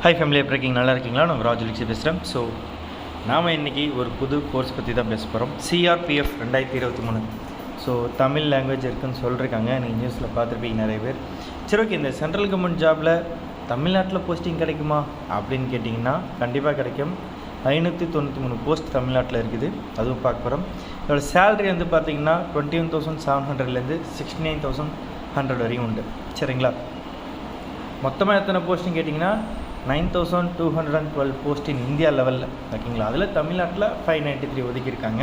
Hi family, எப்படி இருக்கீங்க? நல்லா இருக்கீங்களா? நான் ராஜலக்ஷ்மி பேசுகிறேன். ஸோ நாம் இன்றைக்கி ஒரு புது கோர்ஸ் பற்றி தான் பேச போகிறோம். CRPF 2023. ஸோ தமிழ் லாங்குவேஜ் இருக்குதுன்னு சொல்லியிருக்காங்க. நீங்கள் நியூஸில் பார்த்துருப்பீங்க நிறைய பேர். சரி, ஓகே, இந்த சென்ட்ரல் கவர்மெண்ட் ஜாபில் தமிழ்நாட்டில் போஸ்டிங் கிடைக்குமா அப்படின்னு கேட்டிங்கன்னா கண்டிப்பாக கிடைக்கும். 593 போஸ்ட் தமிழ்நாட்டில் இருக்குது, அதுவும் பார்க்க போகிறோம். இதோட சேலரி வந்து பார்த்திங்கன்னா 21,700லேருந்து 69,100 வரையும் உண்டு. சரிங்களா? மொத்தமாக எத்தனை போஸ்டிங் கேட்டிங்கன்னா 9,212 போஸ்ட் இன் இந்தியா லெவலில். ஓகேங்களா? அதில் தமிழ்நாட்டில் 593 ஒதுக்கியிருக்காங்க.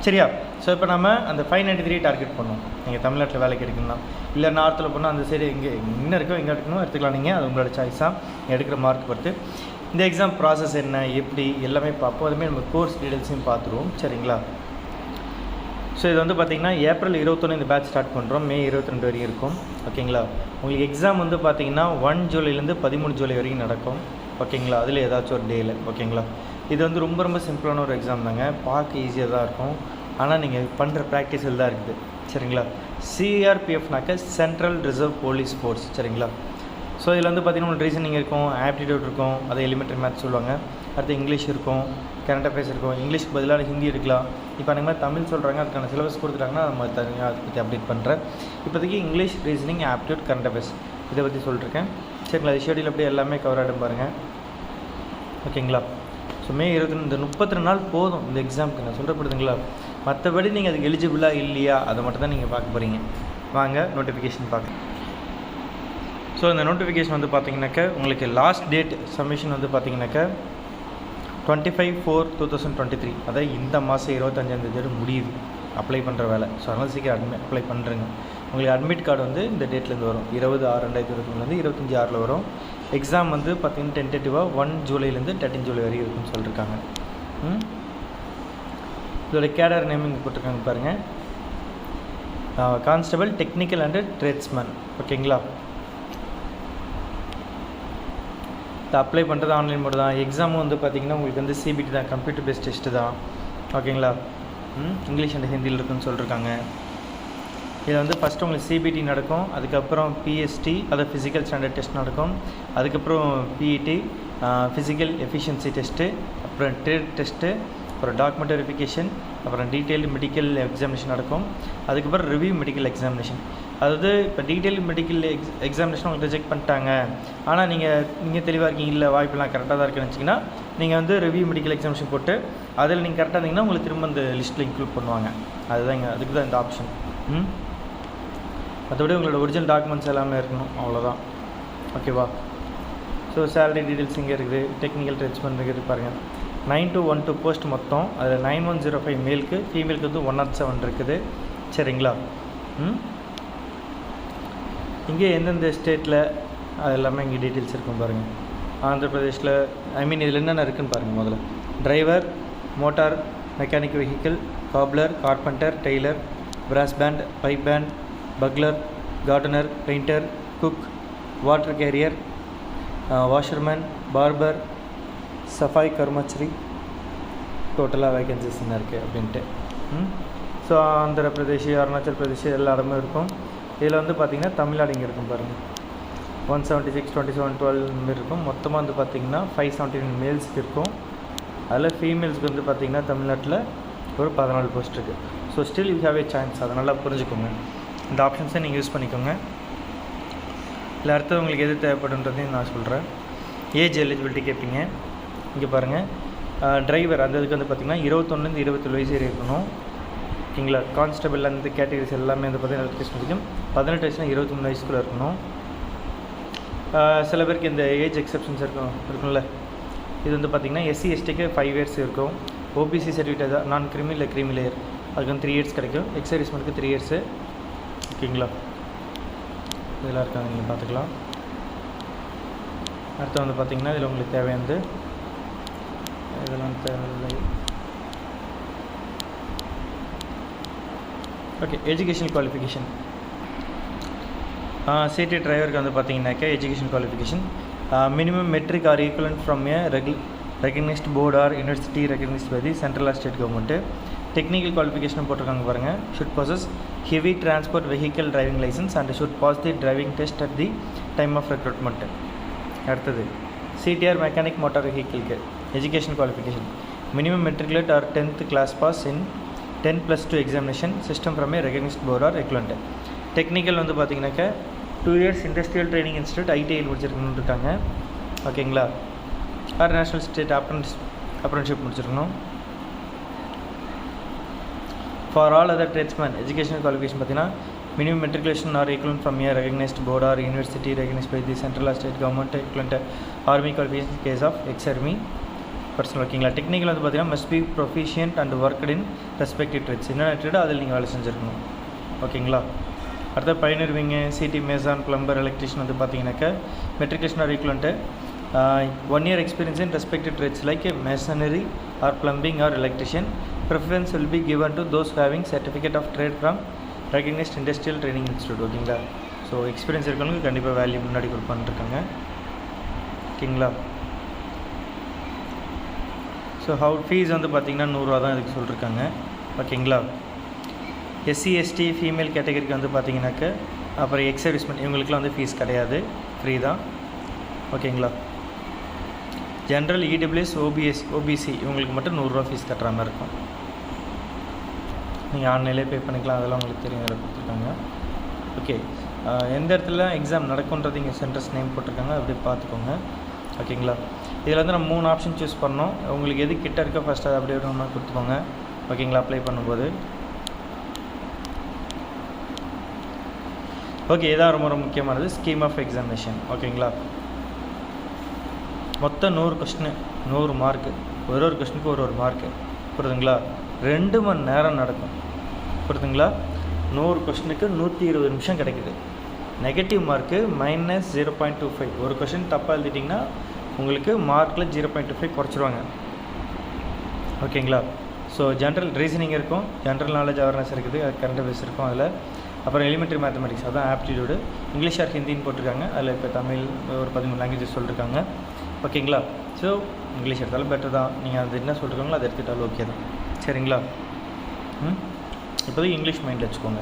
சரியா? ஸோ இப்போ நம்ம அந்த 593 டார்கெட் பண்ணோம். நீங்கள் தமிழ்நாட்டில் வேலைக்கு எடுக்கணும்னா, இல்லை நார்த்தில் போனால் அந்த சைடு எங்கே இன்னும் இருக்கோ எங்கே எடுக்கணும் எடுத்துக்கலாம். நீங்கள் அது உங்களோட சாய்ஸாக எடுக்கிற மார்க் பொறுத்து. இந்த எக்ஸாம் ப்ராசஸ் என்ன, எப்படி எல்லாமே பார்ப்போம். அதுமாதிரி நம்ம கோர்ஸ் டீட்டெயில்ஸையும் பார்த்துருவோம். சரிங்களா? ஸோ இது வந்து பார்த்திங்கன்னா ஏப்ரல் 21 இந்த பேட்ச் ஸ்டார்ட் பண்ணுறோம். மே 22 வரைக்கும் இருக்கும். ஓகேங்களா? உங்களுக்கு எக்ஸாம் வந்து பார்த்திங்கன்னா 1 ஜூலைலேருந்து 13 ஜூலை வரைக்கும் நடக்கும். ஓகேங்களா? அதில் ஏதாச்சும் ஒரு டேயில். ஓகேங்களா? இது வந்து ரொம்ப சிம்பிளான ஒரு எக்ஸாம் தாங்க. பார்க்க ஈஸியாக தான் இருக்கும், ஆனால் நீங்கள் பண்ணுற ப்ராக்டிஸில் தான் இருக்குது. சரிங்களா? CRPFனாக்க சென்ட்ரல் ரிசர்வ் போலீஸ் ஃபோர்ஸ். சரிங்களா? ஸோ இதில் வந்து பார்த்திங்கன்னா ஒரு ரீசனிங் இருக்கும், ஆப்டிடியூட் இருக்கும், அதை எலிமெண்ட்ரி மேத்ஸ் சொல்லுவாங்க. அடுத்து இங்கிலீஷ் இருக்கும், கரண்ட் அஃபேர்ஸ் இருக்கும். இங்கிலீஷ்க்கு பதிலாக ஹிந்தி எடுக்கலாம். இப்போ அந்த மாதிரி தமிழ் சொல்கிறாங்க, அதுக்கான சிலபஸ் கொடுத்துட்டாங்கன்னா நம்ம தனியாக அதை பற்றி அப்டேட் பண்ணுறேன். இப்போதைக்கு English, reasoning, aptitude, current affairs இதை பற்றி சொல்லியிருக்கேன். சரிங்களா? அது ஷெடியூல் அப்படியே எல்லாமே கவர் ஆகிடும் பாருங்கள். ஓகேங்களா? ஸோ மே 22 இந்த 32 நாள் போதும் இந்த எக்ஸாமுக்கு. நான் சொல்கிறப்படுதுங்களா? மற்றபடி நீங்கள் அதுக்கு எலிஜிபிளாக இல்லையா அதை மட்டும் தான் நீங்கள் பார்க்க போகிறீங்க. வாங்க நோட்டிஃபிகேஷன் பார்க்க. ஸோ இந்த நோட்டிஃபிகேஷன் வந்து பார்த்திங்கனாக்க உங்களுக்கு லாஸ்ட் டேட் சப்மிஷன் வந்து பார்த்திங்கனாக்கா 25/4/2023. அதாவது இந்த மாதம் 25ஆம் முடியுது அப்ளை பண்ணுற வேலை. ஸோ அதனால் சீக்கிரம் அப்ளை பண்ணுறேங்க. உங்களுக்கு அட்மிட் கார்டு வந்து இந்த டேட்லேருந்து வரும். 20/6/2023 25/6 வரும். எக்ஸாம் வந்து பார்த்திங்கன்னா டென்டேட்டிவாக 1 ஜூலைலேருந்து 13 ஜூலை வரைக்கும் இருக்குன்னு சொல்லியிருக்காங்க. இதோட கேடர் நேம் இங்கே போட்டிருக்காங்க பாருங்கள். Constable, technical and tradesman. ஓகேங்களா? அப்ளை பண்ணுறது ஆன்லைன் மோடு தான். எக்ஸாமும் வந்து பார்த்திங்கன்னா உங்களுக்கு வந்து CBT தான், கம்ப்யூட்டர் பேஸ்ட் டெஸ்ட்டு தான். ஓகேங்களா? இங்கிலீஷ் அண்ட் ஹிந்தியில் இருக்குன்னு சொல்லியிருக்காங்க. இதில் வந்து ஃபஸ்ட்டு உங்களுக்கு CBT நடக்கும், அதுக்கப்புறம் PST, அதை ஃபிசிக்கல் ஸ்டாண்டர்ட் டெஸ்ட் நடக்கும், அதுக்கப்புறம் PET, ஃபிசிக்கல் எஃபிஷியன்சி டெஸ்ட்டு, அப்புறம் ட்ரேட் டெஸ்ட்டு, அப்புறம் டாக்குமெண்ட் வெரிஃபிகேஷன், அப்புறம் டீட்டெயில்டு மெடிக்கல் எக்ஸாமினேஷன் நடக்கும், அதுக்கப்புறம் ரிவ்யூ மெடிக்கல் எக்ஸாமினேஷன். அதாவது இப்போ டீட்டெயில் மெடிக்கல் எக்ஸாமினேஷன் உங்களுக்கு ரிஜெக்ட் பண்ணிட்டாங்க, ஆனால் நீங்கள் தெளிவாக இருக்கீங்க, இல்லை வாய்ப்பெல்லாம் கரெக்டாக தான் இருக்குன்னு வச்சிங்கன்னா நீங்கள் வந்து ரிவ்யூ மெடிக்கல் எக்ஸாமினேஷன் போட்டு அதில் நீங்கள் கரெக்டாக இருந்தீங்கன்னா உங்களுக்கு திரும்ப அந்த லிஸ்ட்டில் இன்க்ளூட் பண்ணுவாங்க. அதுதான் அதுக்கு தான் இந்த ஆப்ஷன். மற்றபடி உங்களோட ஒரிஜினல் டாக்குமெண்ட்ஸ் எல்லாமே இருக்கணும், அவ்வளோதான். ஓகேவா? ஸோ சேலரி டீட்டெயில்ஸ் இங்கே இருக்குது, டெக்னிக்கல் ட்ரேட்ஸ்மேன் இருக்குது பாருங்கள். 9212 போஸ்ட் மொத்தம். அதில் 9105 மேலுக்கு, ஃபீமேலுக்கு வந்து 107 இருக்குது. சரிங்களா? இங்கே எந்தெந்த ஸ்டேட்டில் அது எல்லாமே இங்கே டீட்டெயில்ஸ் இருக்கும் பாருங்கள். ஆந்திர பிரதேஷில் இதில் என்னென்ன இருக்குதுன்னு பாருங்கள். முதல்ல driver, motor mechanic vehicle, cobbler, carpenter, tailor, brass band, pipe band, bugler, gardener, painter, cook, water carrier, washerman, barber, safai karmachari. டோட்டலாக வேகன்சிஸ் என்ன இருக்குது அப்படின்ட்டு. ஸோ ஆந்திர பிரதேஷ், அருணாச்சல் பிரதேஷ் எல்லா இடமும் இருக்கும். இதில் வந்து பார்த்திங்கன்னா தமிழ்நாடு இங்கே இருக்கும் பாருங்கள். 176, 27, 12 மாரி இருக்கும். மொத்தமாக வந்து பார்த்திங்கன்னா 579 மேல்ஸுக்கு இருக்கும். அதில் ஃபீமேல்ஸுக்கு வந்து பார்த்திங்கன்னா தமிழ்நாட்டில் ஒரு 14 போஸ்ட் இருக்குது. So still you have A chance. அதை நல்லா புரிஞ்சுக்கோங்க. இந்த ஆப்ஷன்ஸை நீங்கள் யூஸ் பண்ணிக்கோங்க. இல்லை அடுத்தது உங்களுக்கு எது தேவைப்படுன்றதையும் நான் சொல்கிறேன். ஏஜ் எலிஜிபிலிட்டி கேட்பீங்க. இங்கே பாருங்கள், டிரைவர் அந்த இதுக்கு வந்து பார்த்திங்கன்னா 21லேருந்து 27 வயசு வரை இருக்கணும். ஓகேங்களா? கான்ஸ்டபிள் அந்த கேட்டகரிஸ் எல்லாமே வந்து பார்த்திங்கன்னா எலக்ட்ரிஷன் வரைக்கும் 18 வயசுனா 23 வயசுக்குள்ளே இருக்கணும். சில பேருக்கு இந்த ஏஜ் எக்ஸப்ஷன்ஸ் இருக்கும்ல. இது வந்து பார்த்திங்கன்னா SC STக்கு 5 இயர்ஸ் இருக்கும். OBC சர்டிஃபிகேட் தான், நான் கிரிமி இல்லை கிரிமி லேயர், அதுக்கு வந்து 3 இயர்ஸ் கிடைக்கும். எக்ஸர்வீஸ்மெண்ட்டுக்கு 3 இயர்ஸு. ஓகேங்களா? இதெல்லாம் இருக்காங்க, நீங்கள் பார்த்துக்கலாம். அடுத்து வந்து பார்த்திங்கன்னா இதில் உங்களுக்கு தேவையானது இதெல்லாம் தேவையில்லை. Okay, educational qualification. சிடி டிரைவருக்கு வந்து பார்த்தீங்கன்னாக்கா education qualification minimum matric or equivalent from a recognised board or university recognised by the central or state government. Technical qualification போட்டிருக்காங்க பாருங்கள். Should possess heavy transport vehicle driving license and should pass the driving test at the time of recruitment. அடுத்தது CTR mechanic motor வெஹிக்கிள்க்கு education qualification minimum matriculate or 10th class pass in 10+2 examination system from a recognised board or equivalent. Technical வந்து பார்த்தீங்கன்னாக்கா 2 years industrial training institute ஐடிஐயில் முடிச்சிருக்கணும்னு இருக்காங்க. ஓகேங்களா, or national state apprenticeship முடிச்சிருக்கணும். For all other tradesman educational qualification பார்த்தீங்கன்னா minimum matriculation or equivalent from a recognized board or university recognized by the central or state government equivalent army qualification case of ex-army person. ஓகேங்களா, technical வந்து பார்த்தீங்கன்னா must be proficient and worked in respective trades. என்னென்ன trade அதில் நீங்கள் வேலை செஞ்சுருக்கணும். ஓகேங்களா, அடுத்த பயனர் விங்க சிடி மேசான் பிளம்பர் எலக்ட்ரிஷியன் வந்து பார்த்தீங்கன்னாக்கா matriculation R equivalent 1 year experience in respective trades like masonry or plumbing or electrician. Preference will be given to those having certificate of trade from recognised industrial training institute. ஓகேங்களா, so experience இருக்கவங்களுக்கு கண்டிப்பாக value முன்னாடி கொடுப்பான்ருக்காங்க. ஓகேங்களா, so fees வந்து பார்த்திங்கன்னா 100 ரூபா தான் இதுக்கு சொல்லியிருக்காங்க. ஓகேங்களா, SC ST ஃபீமேல் கேட்டகரிக்கு வந்து பார்த்திங்கனாக்க அப்புறம் எக்ஸர்விஸ்மெண்ட் இவங்களுக்குலாம் வந்து ஃபீஸ் கிடையாது, ஃப்ரீ தான். ஓகேங்களா, ஜென்ரல் EWS OBC இவங்களுக்கு மட்டும் 100 ரூபா ஃபீஸ் கட்டுற மாதிரி இருக்கும். நீங்கள் ஆன்லைன்லேயே பே பண்ணிக்கலாம், அதெல்லாம் உங்களுக்கு தெரியும், அதில் கொடுத்துருக்காங்க. ஓகே, எந்த இடத்துல எக்ஸாம் நடக்குன்றது இங்கே சென்டர்ஸ் நேம் போட்டிருக்காங்க, அப்படி பார்த்துக்கோங்க. ஓகேங்களா, இதில் வந்து நம்ம 3 ஆப்ஷன் சூஸ் பண்ணோம். உங்களுக்கு எது கிட்ட இருக்கோ ஃபஸ்ட்டு அதை அப்படியே நம்ம கொடுத்துக்கோங்க. ஓகேங்களா, அப்ளை பண்ணும்போது. ஓகே, இதான் ரொம்ப ரொம்ப முக்கியமானது, ஸ்கீம் ஆஃப் எக்ஸாமினேஷன். ஓகேங்களா, மொத்தம் 100 கொஸ்டின் 100 மார்க்கு, ஒரு கொஸ்டினுக்கு ஒரு மார்க்கு. புரியுதுங்களா, 2 மணி நேரம் நடக்கும். புரியுதுங்களா, 100 கொஸ்டினுக்கு 120 நிமிஷம் கிடைக்குது. Negative mark -0.25. ஒரு கொஸ்டின் தப்பாக எழுதிட்டிங்கன்னா உங்களுக்கு மார்க்கில் 0.25 குறைச்சிருவாங்க. ஓகேங்களா, ஸோ ஜென்ரல் ரீசனிங் இருக்கும், ஜென்ரல் நாலேஜ் அவேர்னஸ் இருக்குது, கரண்ட் அஃபேர்ஸ் இருக்கும் அதில். அப்புறம் எலிமெண்ட்ரி மேத்தமெட்டிக்ஸ், அதான் ஆப்டிடியூடு. இங்கிலீஷ் ஆர் ஹிந்தின்னு போட்டிருக்காங்க, அதில் இப்போ தமிழ் ஒரு 13 லாங்குவேஜஸ் சொல்லியிருக்காங்க. ஓகேங்களா, ஸோ இங்கிலீஷ் எடுத்தாலும் பெட்டர் தான், நீங்கள் அது என்ன சொல்லியிருக்காங்களோ அதை எடுத்துக்கிட்டாலும் ஓகே தான். சரிங்களா, இப்போதைக்கு இங்கிலீஷ் மைண்டில் வச்சுக்கோங்க.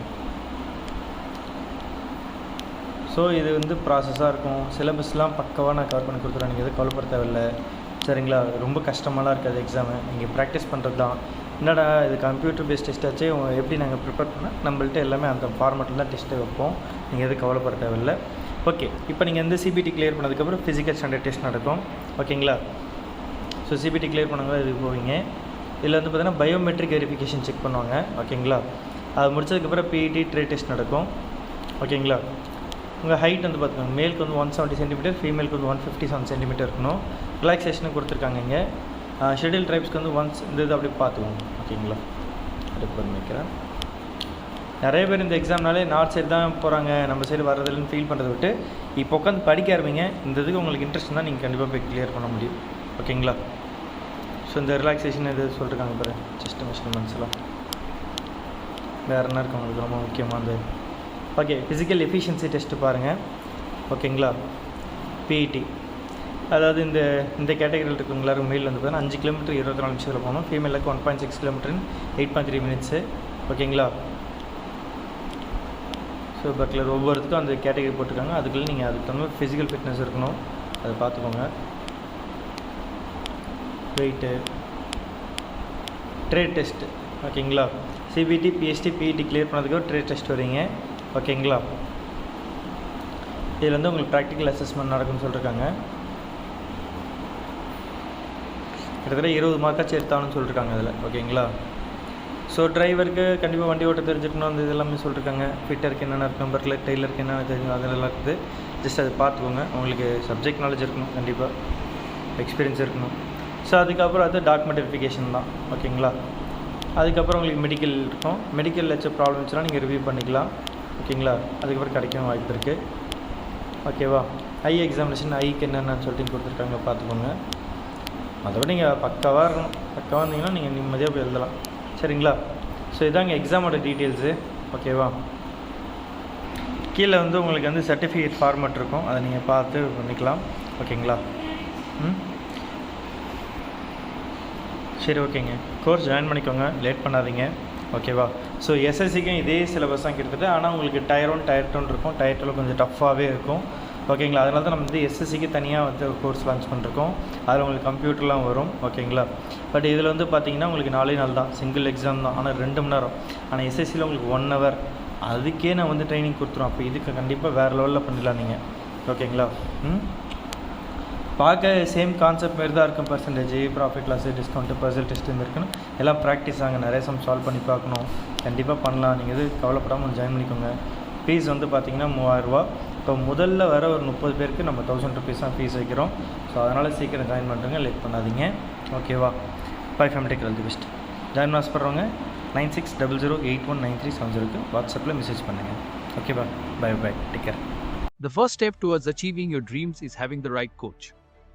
ஸோ இது வந்து ப்ராசஸாக இருக்கும், சிலபஸ்லாம் பக்கவாக நான் கவர் பண்ணி கொடுத்துருவேன், நீங்கள் எதுவும் கவலைப்பட தேவையில்லை. சரிங்களா, ரொம்ப கஷ்டமாலாம் இருக்காது எக்ஸாமு, நீங்கள் ப்ராக்டிஸ் பண்ணுறது தான். என்னடா இது கம்ப்யூட்டர் பேஸ்ட் டெஸ்ட் ஆச்சு, எப்படி நாங்கள் ப்ரிப்பேர் பண்ணால் நம்மள்ட்ட எல்லாமே அந்த ஃபார்மெட்டில் தான் டெஸ்ட்டு வைப்போம், நீங்கள் எதுவும் கவலைப்பட தேவையில்லை. ஓகே, இப்போ நீங்கள் வந்து CBT கிளியர் பண்ணதுக்கப்புறம் ஃபிசிக்கல் ஸ்டாண்டர்ட் டெஸ்ட் நடக்கும். ஓகேங்களா, ஸோ CBT கிளியர் பண்ணவங்க இதுக்கு போவீங்க. இதில் வந்து பார்த்தீங்கன்னா பயோமெட்ரிக் வெரிஃபிகேஷன் செக் பண்ணுவாங்க. ஓகேங்களா, அது முடிச்சதுக்கப்புறம் PET ட்ரேட் டெஸ்ட் நடக்கும். ஓகேங்களா, உங்கள் ஹைட் வந்து பார்த்துக்கோங்க, மேலுக்கு வந்து 170 சென்டிமீட்டர், ஃபீமேலுக்கு வந்து 157 சென்டிமீட்டர் இருக்கணும். ரிலாக்ஸேஷனும் கொடுத்துருக்காங்க இங்கே. ஷெட்யூல் ட்ரைப்ஸ்க்கு வந்து ஒன்ஸ் இந்த இது அப்படியே பார்த்துக்கோங்க. ஓகேங்களா, அடுப்பு பண்ணிக்கிறேன். நிறைய பேர் இந்த எக்ஸாம்னாலே நார்த் சைடு தான் போகிறாங்க, நம்ம சைடு வர்றதில்லைன்னு ஃபீல் பண்ணுறதை விட்டு இப்போ உட்காந்து படிக்க ஆரம்பிங்க. இந்த இதுக்கு உங்களுக்கு இன்ட்ரெஸ்ட் தான் நீங்கள் கண்டிப்பாக போய் கிளியர் பண்ண முடியும். ஓகேங்களா, ஸோ இந்த ரிலாக்ஸேஷன் இது சொல்லியிருக்காங்க பாரு, செஸ்ட் மெஷர்மெண்ட்ஸ்லாம் வேறு என்ன இருக்குது உங்களுக்கு ரொம்ப முக்கியமானது. ஓகே, ஃபிசிக்கல் எஃபிஷியன்சி டெஸ்ட்டு பாருங்கள். ஓகேங்களா, PET அதாவது இந்த கேட்டகரியில் இருக்கவங்க மேல் வந்து பார்த்தீங்கன்னா 5 கிலோமீட்டர் 24 நிமிஷத்தில் போகணும். ஃபீமேலுக்கு 1.6 கிலோமீட்டர் 8.3 மினிட்ஸு. ஓகேங்களா, ஸோ பட்லர் ஒவ்வொருத்துக்கும் அந்த கேட்டகரி போட்டிருக்காங்க, அதுக்குள்ளே நீங்கள் அதுக்கு தகுந்த ஃபிசிக்கல் ஃபிட்னஸ் இருக்கணும், அதை பார்த்துக்கோங்க. Weight, trade test. ஓகேங்களா, CBT PST PET கிளியர் பண்ணதுக்கு ட்ரேட் டெஸ்ட் வரீங்க. ஓகேங்களா, இதில் வந்து உங்களுக்கு ப்ராக்டிக்கல் அசஸ்மெண்ட் நடக்கும்னு சொல்லியிருக்காங்க. கிட்டத்தட்ட 20 மார்க்காச்சும் எடுத்தாலும் சொல்லியிருக்காங்க இதில். ஓகேங்களா, ஸோ டிரைவருக்கு கண்டிப்பாக வண்டி ஓட்ட தெரிஞ்சுக்கணும், அந்த இதெல்லாமே சொல்லியிருக்காங்க. ஃபிட்டருக்கு என்னென்ன இருக்கும், நம்பருக்கு டெய்லருக்கு என்னென்ன தெரியும், அதெல்லாம் இருக்குது. ஜஸ்ட் அதை பார்த்துக்கோங்க. உங்களுக்கு சப்ஜெக்ட் நாலேஜ் இருக்கணும், கண்டிப்பாக எக்ஸ்பீரியன்ஸ் இருக்கணும். ஸோ அதுக்கப்புறம் அது டாக்குமெண்ட் வெரிஃபிகேஷன் தான். ஓகேங்களா, அதுக்கப்புறம் உங்களுக்கு மெடிக்கல் இருக்கும். மெடிக்கல் ஏதாச்சும் ப்ராப்ளம் இருந்துச்சுன்னா நீங்கள் ரிவ்யூ பண்ணிக்கலாம். ஓகேங்களா, அதுக்கப்புறம் கிடைக்கும் வாய்ப்பு இருக்குது. ஓகேவா, ஐ எக்ஸாமினேஷன் ஐக்கு என்னென்னு சொல்லிட்டு கொடுத்துருக்காங்க, பார்த்துக்கோங்க. அதோட நீங்கள் பக்காவாக இருக்கணும். பக்காவாக இருந்தீங்கன்னா நீங்கள் நிம்மதியாக போய் எழுதலாம். சரிங்களா, ஸோ இதாங்க எக்ஸாமோட டீட்டெயில்ஸு. ஓகேவா, கீழே வந்து உங்களுக்கு வந்து சர்டிஃபிகேட் ஃபார்மேட் இருக்கும், அதை நீங்கள் பார்த்து பண்ணிக்கலாம். ஓகேங்களா, சரி ஓகேங்க, கோர்ஸ் ஜாயின் பண்ணிக்கோங்க, லேட் பண்ணாதீங்க. ஓகேவா, ஸோ எஸ்எஸ்சிக்கும் இதே சிலபஸ் தான் கிட்டத்தட்ட, ஆனால் உங்களுக்கு டயர் 1 டயர் 2 இருக்கும். டயர் 2 கொஞ்சம் டஃப்பாகவே இருக்கும். ஓகேங்களா. அதனால தான் நம்ம வந்து எஸ்எஸ்சிக்கு தனியாக வந்து கோர்ஸ் லான்ச் பண்ணிருக்கோம். அதில் உங்களுக்கு கம்ப்யூட்டர்லாம் வரும் ஓகேங்களா. பட் இதில் வந்து பார்த்தீங்கன்னா உங்களுக்கு 4 நாள் தான், சிங்கிள் எக்ஸாம் தான், ஆனால் 2 மணி நேரம். ஆனால் எஸ்எஸ்சியில் உங்களுக்கு 1 hour, அதுக்கே நான் வந்து ட்ரைனிங் கொடுத்துருவோம். அப்போ இதுக்கு கண்டிப்பாக வேறு லெவலில் பண்ணிடலாம் நீங்கள் ஓகேங்களா. பார்க்க சேம் கான்செப்ட் மாரி தான் இருக்கும். Percentage, profit loss, discount, parcel test இருக்குன்னு எல்லாம் ப்ராக்டிஸ் ஆங்க. நிறைய சம் சால்வ் பண்ணி பார்க்கணும். கண்டிப்பாக பண்ணலாம். நீங்கள் எது கவலைப்படாமல் ஜாயின் பண்ணிக்கோங்க. ஃபீஸ் வந்து பார்த்தீங்கன்னா 3000 ரூபா. இப்போ முதல்ல வர ஒரு 30 பேருக்கு நம்ம 1000 rupees தான் ஃபீஸ் வைக்கிறோம். ஸோ அதனால் சீக்கிரம் ஜாயின் பண்ணுறங்க, லேட் பண்ணாதீங்க ஓகேவா. Bye family tech all the best. Join ஆசைப்படுறவங்க 9600819370 வாட்ஸ்அப்பில் மெசேஜ் பண்ணுங்கள் ஓகேவா. Bye bye, take care. The first step towards achieving your dreams is having the right coach.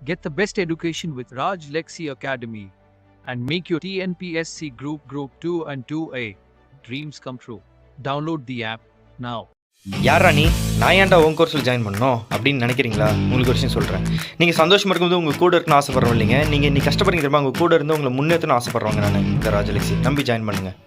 Get the best education with RAJLAKSI Academy and make your TNPSC Group 2 and 2A dreams come true. Download the app now. யாரா நீ, நான் ஏன்டா உன் கோர்ஸில் join பண்ணணும் அப்படின்னு நினைக்கிறீங்களா? உங்களுக்கு ஒரு விஷயம் சொல்கிறேன். நீங்கள் சந்தோஷமாக இருக்கும்போது உங்கள் கூட இருக்குன்னு ஆசைப்படுறோம் இல்லைங்க. நீங்கள் இன்னைக்கு கஷ்டப்படுறீங்க தெரியுமா, உங்கள் கூட இருந்து உங்களை முன்னேற்றணும்னு ஆசைப்படுறவங்க நான் இந்த ராஜலக்ஷ்மி நம்பி ஜாயின் பண்ணுங்கள்.